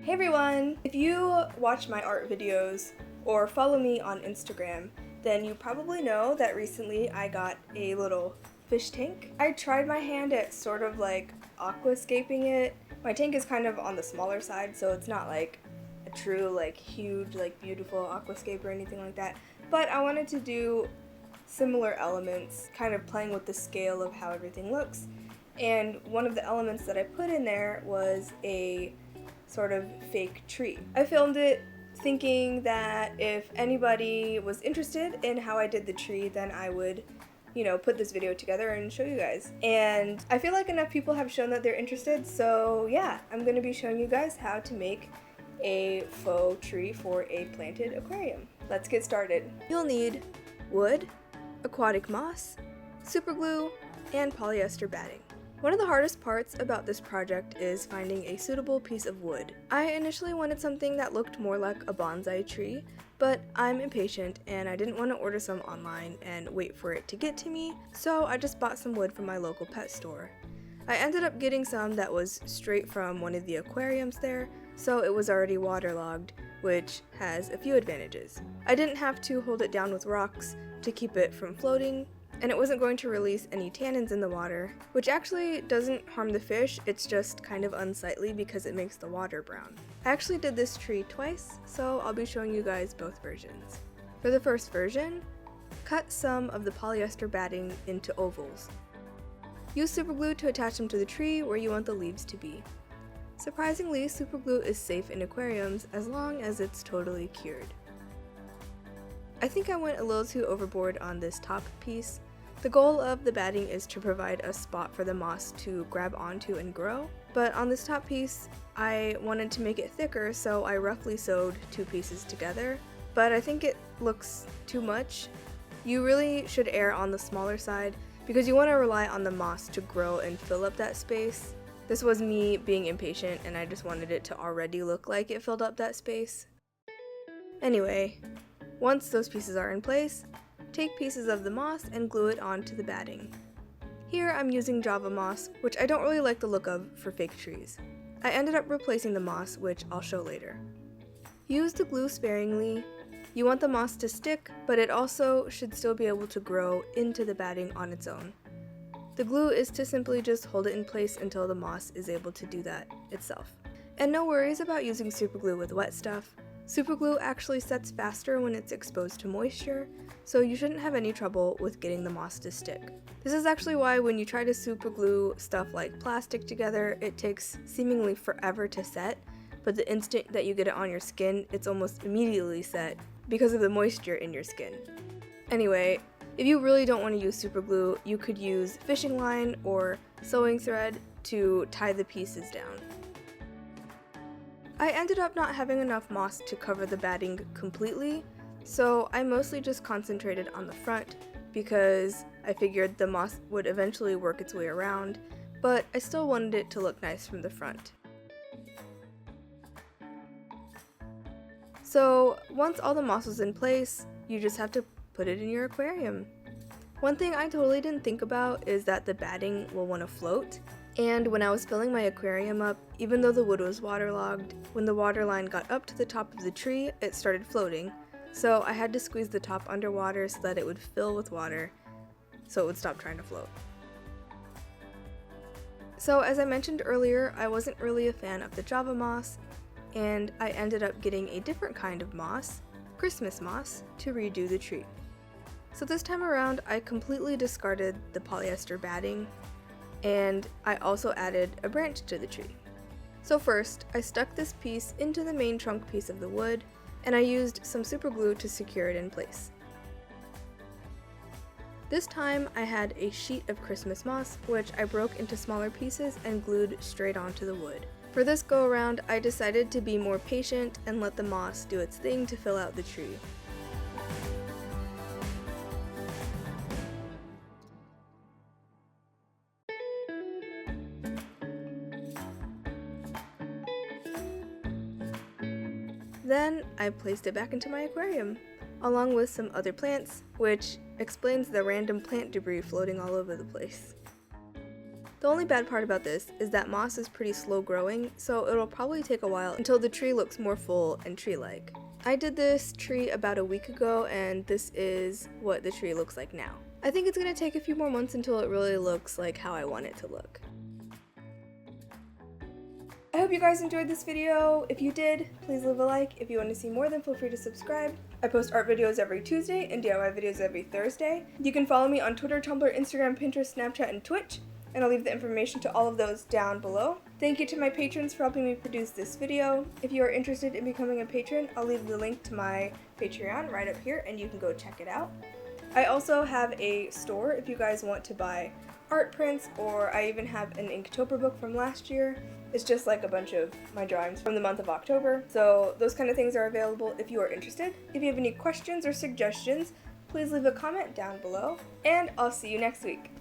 Hey everyone! If you watch my art videos or follow me on Instagram, then you probably know that recently I got a little fish tank. I tried my hand at sort of like aquascaping it. My tank is kind of on the smaller side, so it's not like a true like huge like beautiful aquascape or anything like that. But I wanted to do similar elements, kind of playing with the scale of how everything looks. And one of the elements that I put in there was a sort of fake tree. I filmed it thinking that if anybody was interested in how I did the tree, then I would, put this video together and show you guys. And I feel like enough people have shown that they're interested, so yeah, I'm gonna be showing you guys how to make a faux tree for a planted aquarium. Let's get started. You'll need wood, aquatic moss, super glue, and polyester batting. One of the hardest parts about this project is finding a suitable piece of wood. I initially wanted something that looked more like a bonsai tree, but I'm impatient and I didn't want to order some online and wait for it to get to me, so I just bought some wood from my local pet store. I ended up getting some that was straight from one of the aquariums there, so it was already waterlogged, which has a few advantages. I didn't have to hold it down with rocks to keep it from floating, and it wasn't going to release any tannins in the water, which actually doesn't harm the fish, it's just kind of unsightly because it makes the water brown. I actually did this tree twice, so I'll be showing you guys both versions. For the first version, cut some of the polyester batting into ovals. Use super glue to attach them to the tree where you want the leaves to be. Surprisingly, super glue is safe in aquariums as long as it's totally cured. I think I went a little too overboard on this top piece. The goal of the batting is to provide a spot for the moss to grab onto and grow, but on this top piece, I wanted to make it thicker, so I roughly sewed two pieces together, but I think it looks too much. You really should err on the smaller side because you want to rely on the moss to grow and fill up that space. This was me being impatient and I just wanted it to already look like it filled up that space. Anyway, once those pieces are in place, take pieces of the moss and glue it onto the batting. Here I'm using Java moss, which I don't really like the look of for fake trees. I ended up replacing the moss, which I'll show later. Use the glue sparingly. You want the moss to stick, but it also should still be able to grow into the batting on its own. The glue is to simply just hold it in place until the moss is able to do that itself. And no worries about using super glue with wet stuff. Super glue actually sets faster when it's exposed to moisture, so you shouldn't have any trouble with getting the moss to stick. This is actually why when you try to super glue stuff like plastic together, it takes seemingly forever to set, but the instant that you get it on your skin, it's almost immediately set because of the moisture in your skin. Anyway, if you really don't want to use super glue, you could use fishing line or sewing thread to tie the pieces down. I ended up not having enough moss to cover the batting completely, so I mostly just concentrated on the front because I figured the moss would eventually work its way around, but I still wanted it to look nice from the front. So once all the moss was in place, you just have to put it in your aquarium. One thing I totally didn't think about is that the batting will want to float. And when I was filling my aquarium up, even though the wood was waterlogged, when the water line got up to the top of the tree, it started floating. So I had to squeeze the top underwater so that it would fill with water, so it would stop trying to float. So as I mentioned earlier, I wasn't really a fan of the Java moss, and I ended up getting a different kind of moss, Christmas moss, to redo the tree. So this time around, I completely discarded the polyester batting, and I also added a branch to the tree. So first, I stuck this piece into the main trunk piece of the wood, and I used some super glue to secure it in place. This time I had a sheet of Christmas moss, which I broke into smaller pieces and glued straight onto the wood. For this go around, I decided to be more patient and let the moss do its thing to fill out the tree. Then I placed it back into my aquarium, along with some other plants, which explains the random plant debris floating all over the place. The only bad part about this is that moss is pretty slow growing, so it'll probably take a while until the tree looks more full and tree-like. I did this tree about a week ago, and this is what the tree looks like now. I think it's going to take a few more months until it really looks like how I want it to look. I hope you guys enjoyed this video. If you did, please leave a like. If you want to see more, then feel free to subscribe. I post art videos every Tuesday and DIY videos every Thursday. You can follow me on Twitter, Tumblr, Instagram, Pinterest, Snapchat, and Twitch, and I'll leave the information to all of those down below. Thank you to my patrons for helping me produce this video. If you are interested in becoming a patron, I'll leave the link to my Patreon right up here and you can go check it out. I also have a store if you guys want to buy art prints, or I even have an Inktober book from last year. It's just like a bunch of my drawings from the month of October. So those kind of things are available if you are interested. If you have any questions or suggestions, please leave a comment down below, and I'll see you next week.